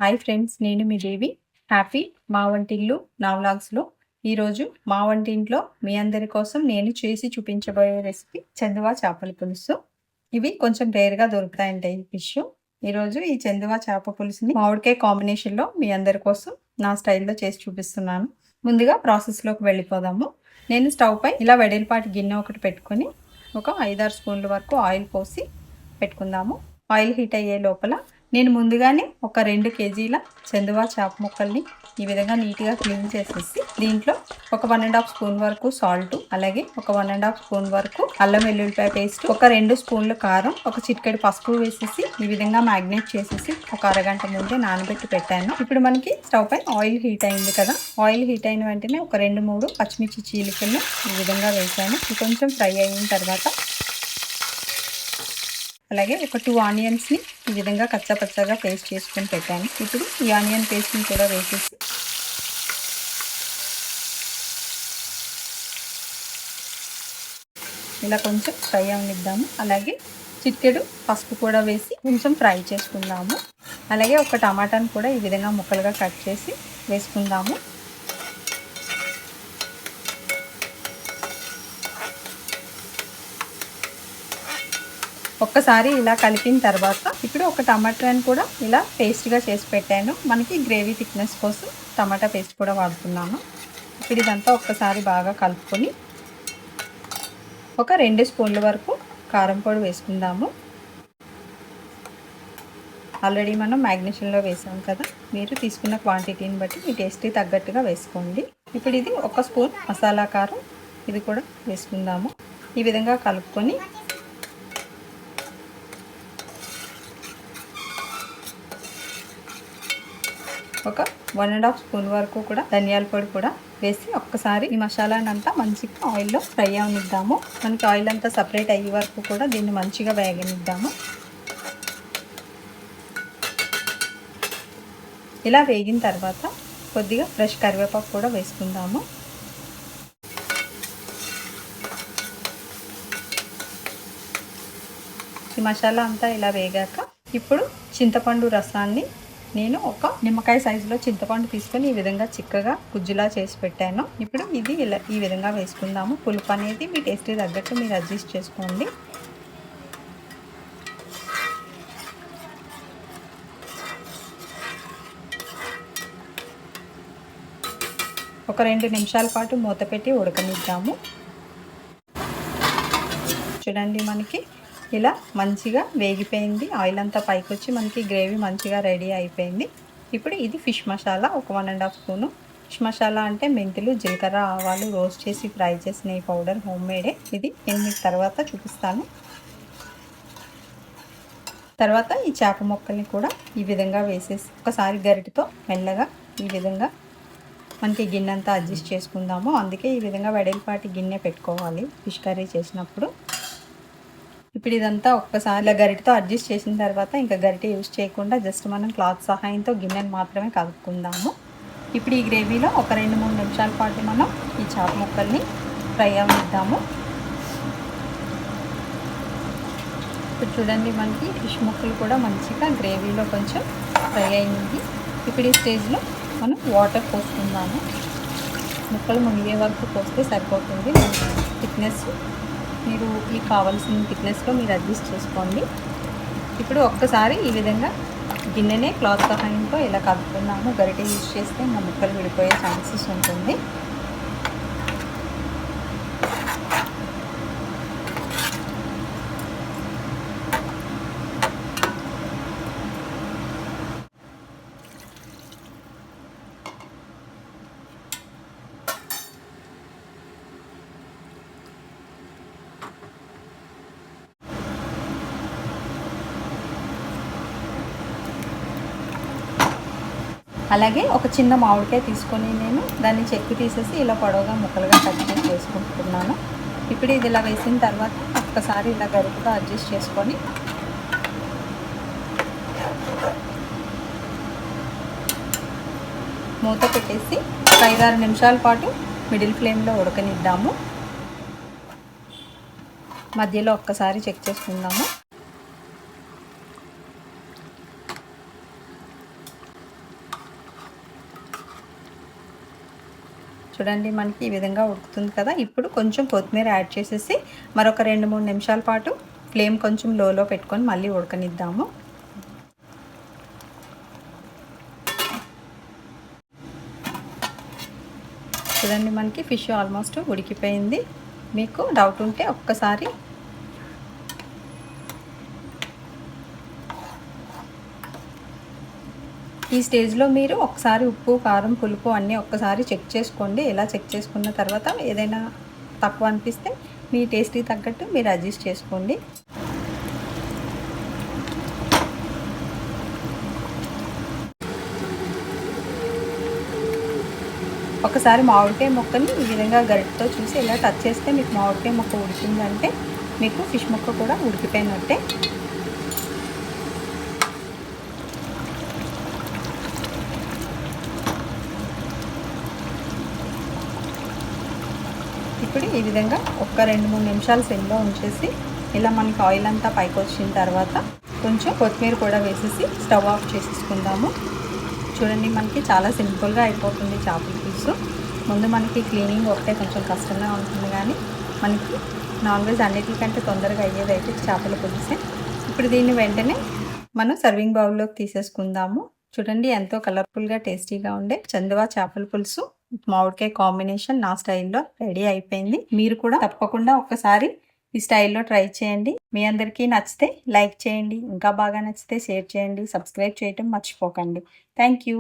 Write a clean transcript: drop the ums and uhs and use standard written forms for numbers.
Hi friends, నేను మీ దేవి. Happy మా వంటిల్లు నా వ్లాగ్స్లో ఈరోజు మా వంటింట్లో మీ అందరి కోసం నేను చేసి చూపించబోయే రెసిపీ చందువా చేపల పులుసు. ఇవి కొంచెం రేర్గా దొరుకుతాయంట ఈ ఫిష్. ఈరోజు ఈ చందువా చేప పులుసుని మామిడికాయ కాంబినేషన్లో మీ అందరి కోసం నా స్టైల్లో చేసి చూపిస్తున్నాను. ముందుగా ప్రాసెస్లోకి వెళ్ళిపోదాము. నేను స్టవ్ పై ఇలా వెడల్పాటి గిన్నె ఒకటి పెట్టుకొని ఒక 5-6 స్పూన్ల వరకు ఆయిల్ పోసి పెట్టుకుందాము. ఆయిల్ హీట్ అయ్యే లోపల నేను ముందుగానే ఒక 2 కేజీల చందువా చేప ముక్కల్ని ఈ విధంగా నీట్గా క్లీన్ చేసేసి దీంట్లో ఒక 1.5 స్పూన్ వరకు సాల్ట్, అలాగే ఒక 1.5 స్పూన్ వరకు అల్లం వెల్లుల్లిపాయ పేస్ట్, ఒక 2 స్పూన్లు కారం, ఒక చిటికెడు పసుపు వేసేసి ఈ విధంగా మ్యాగ్నేట్ చేసేసి ఒక అరగంట ముందే నానబెట్టి పెట్టాను. ఇప్పుడు మనకి స్టవ్ పై ఆయిల్ హీట్ అయింది కదా. ఆయిల్ హీట్ అయిన వెంటనే ఒక 2-3 పచ్చిమిర్చి చీలికలను ఈ విధంగా వేసాను. కొంచెం ఫ్రై అయిన తర్వాత అలాగే ఒక 2 ఆనియన్స్ని ఈ విధంగా కచ్చాపచ్చాగా పేస్ట్ చేసుకొని పెట్టాను. ఇప్పుడు ఈ ఆనియన్ పేస్ట్ని కూడా వేసేసి ఇలా కొంచెం ఫ్రై అవనిద్దాము. అలాగే చిటికెడు పసుపు కూడా వేసి కొంచెం ఫ్రై చేసుకుందాము. అలాగే ఒక టమాటాను కూడా ఈ విధంగా ముక్కలుగా కట్ చేసి వేసుకుందాము. ఒక్కసారి ఇలా కలిపిన తర్వాత ఇప్పుడు ఒక టమాటాని కూడా ఇలా పేస్ట్గా చేసి పెట్టాను. మనకి గ్రేవీ థిక్నెస్ కోసం టమాటా పేస్ట్ కూడా వాడుతున్నాను. ఇప్పుడు ఇదంతా ఒక్కసారి బాగా కలుపుకొని ఒక 2 స్పూన్ల వరకు కారం పొడి వేసుకుందాము. ఆల్రెడీ మనం మ్యాగ్నేషన్లో వేసాం కదా, మీరు తీసుకున్న క్వాంటిటీని బట్టి మీ టేస్ట్కి తగ్గట్టుగా వేసుకోండి. ఇప్పుడు ఇది 1 స్పూన్ మసాలా కారం ఇది కూడా వేసుకుందాము. ఈ విధంగా కలుపుకొని ఒక 1.5 స్పూన్ వరకు కూడా ధనియాల పొడి కూడా వేసి ఒక్కసారి ఈ మసాలాని అంతా మంచిగా ఆయిల్లో ఫ్రై అవనిద్దాము. మనకి ఆయిల్ అంతా సపరేట్ అయ్యే వరకు కూడా దీన్ని మంచిగా వేగనిద్దాము. ఇలా వేగిన తర్వాత కొద్దిగా ఫ్రెష్ కరివేపాకు కూడా వేసుకుందాము. ఈ మసాలా అంతా ఇలా వేగాక ఇప్పుడు చింతపండు రసాన్ని నేను ఒక నిమ్మకాయ సైజులో చింతపండు తీసుకొని ఈ విధంగా చిక్కగా గుజ్జులా చేసి పెట్టాను. ఇప్పుడు ఇది ఇలా ఈ విధంగా వేసుకుందాము. పులుపు అనేది మీ టేస్ట్కి తగ్గట్టు మీరు అడ్జస్ట్ చేసుకోండి. ఒక 2 నిమిషాల పాటు మూత పెట్టి ఉడకనిద్దాము. చూడండి, మనకి ఇలా మంచిగా వేగిపోయింది. ఆయిల్ అంతా పైకి వచ్చి మనకి గ్రేవీ మంచిగా రెడీ అయిపోయింది. ఇప్పుడు ఇది ఫిష్ మసాలా ఒక 1.5 స్పూను. ఫిష్ మసాలా అంటే మెంతులు, జీలకర్ర, ఆవాలు రోస్ట్ చేసి ఫ్రై చేసిన ఈ పౌడర్ హోమ్ మేడే. ఇది నేను మీకు తర్వాత చూపిస్తాను. తర్వాత ఈ చేప ముక్కల్ని కూడా ఈ విధంగా వేసేసి ఒకసారి గరిటెతో మెల్లగా ఈ విధంగా మనకి గిన్నె అంతా అడ్జస్ట్ చేసుకుందాము. అందుకే ఈ విధంగా వెడల్పాటి గిన్నె పెట్టుకోవాలి ఫిష్ కర్రీ చేసినప్పుడు. ఇప్పుడు ఇదంతా ఒక్కసారి గరిటెతో అడ్జస్ట్ చేసిన తర్వాత ఇంకా గరిటె యూజ్ చేయకుండా జస్ట్ మనం క్లాత్ సహాయంతో గిన్నెను మాత్రమే కలుపుకుందాము. ఇప్పుడు ఈ గ్రేవీలో ఒక 2-3 నిమిషాల పాటు మనం ఈ చేప ముక్కల్ని ఫ్రై అవనిద్దాము. ఇప్పుడు చూడండి, మనకి ఫిష్ ముక్కలు కూడా మంచిగా గ్రేవీలో కొంచెం ఫ్రై అయింది. ఇప్పుడు ఈ స్టేజ్లో మనం వాటర్ పోసుకుందాము. ముక్కలు మునిగే వరకు పోస్తే సరిపోతుంది. థిక్నెస్ మీరు మీకు కావాల్సిన థిక్నెస్లో మీరు అడ్జస్ట్ చేసుకోండి. ఇప్పుడు ఒక్కసారి ఈ విధంగా గిన్నెనే క్లాత్ సహాయంతో ఇలా కలుపుకున్నాము. గరిటె యూజ్ చేస్తే మా ముక్కలు విడిపోయే ఛాన్సెస్ ఉంటుంది. అలాగే ఒక చిన్న మామిడికాయ తీసుకొని నేను దాన్ని చెక్కు తీసేసి ఇలా పొడవుగా ముక్కలుగా కట్ చేసి వేసుకుంటున్నాను. ఇప్పుడు ఇది ఇలా వేసిన తర్వాత ఒక్కసారి ఇలా గరిటెతో అడ్జస్ట్ చేసుకొని మూత పెట్టేసి 5-6 నిమిషాల పాటు మిడిల్ ఫ్లేమ్లో ఉడకనిద్దాము. మధ్యలో ఒక్కసారి చెక్ చేసుకుందాము. చూడండి మనకి ఈ విధంగా ఉడుకుతుంది కదా. ఇప్పుడు కొంచెం కొత్తిమీర యాడ్ చేసేసి మరొక 2-3 నిమిషాల పాటు ఫ్లేమ్ కొంచెం లోలో పెట్టుకొని మళ్ళీ ఉడకనిద్దాము. చూడండి మనకి ఫిష్ ఆల్మోస్ట్ ఉడికిపోయింది. మీకు డౌట్ ఉంటే ఒక్కసారి ఈ స్టేజ్లో మీరు ఒకసారి ఉప్పు, కారం, పులుపు అన్నీ ఒక్కసారి చెక్ చేసుకోండి. ఇలా చెక్ చేసుకున్న తర్వాత ఏదైనా తక్కువ అనిపిస్తే మీ టేస్ట్‌కి తగ్గట్టు మీరు అడ్జస్ట్ చేసుకోండి. ఒకసారి మామిడికాయ ముక్కని ఈ విధంగా గరిటెతో చూసి ఇలా టచ్ చేస్తే మీకు మామిడికాయ ముక్క ఉడికిందంటే మీకు ఫిష్ ముక్క కూడా ఉడికిపోయినట్టే. ఇప్పుడు ఈ విధంగా ఒక 2-3 నిమిషాలు సిమ్లో ఉంచేసి ఇలా మనకి ఆయిల్ అంతా పైకి వచ్చిన తర్వాత కొంచెం కొత్తిమీర కూడా వేసేసి స్టవ్ ఆఫ్ చేసేసుకుందాము. చూడండి మనకి చాలా సింపుల్గా అయిపోతుంది చేపల పులుసు. ముందు మనకి క్లీనింగ్ ఒకటే కొంచెం కష్టంగా ఉంటుంది, కానీ మనకి నాన్ వెజ్ అన్నిటికంటే తొందరగా అయ్యేది అయితే చేపల పులుసే. ఇప్పుడు దీన్ని వెంటనే మనం సర్వింగ్ బౌల్లోకి తీసేసుకుందాము. చూడండి ఎంతో కలర్ఫుల్గా టేస్టీగా ఉండే చందువా చేపల పులుసు మామిడికాయ కాంబినేషన్ నా స్టైల్లో రెడీ అయిపోయింది. మీరు కూడా తప్పకుండా ఒకసారి ఈ స్టైల్లో ట్రై చేయండి. మీ అందరికీ నచ్చితే లైక్ చేయండి, ఇంకా బాగా నచ్చితే షేర్ చేయండి, సబ్స్క్రైబ్ చేయటం మర్చిపోకండి. Thank you.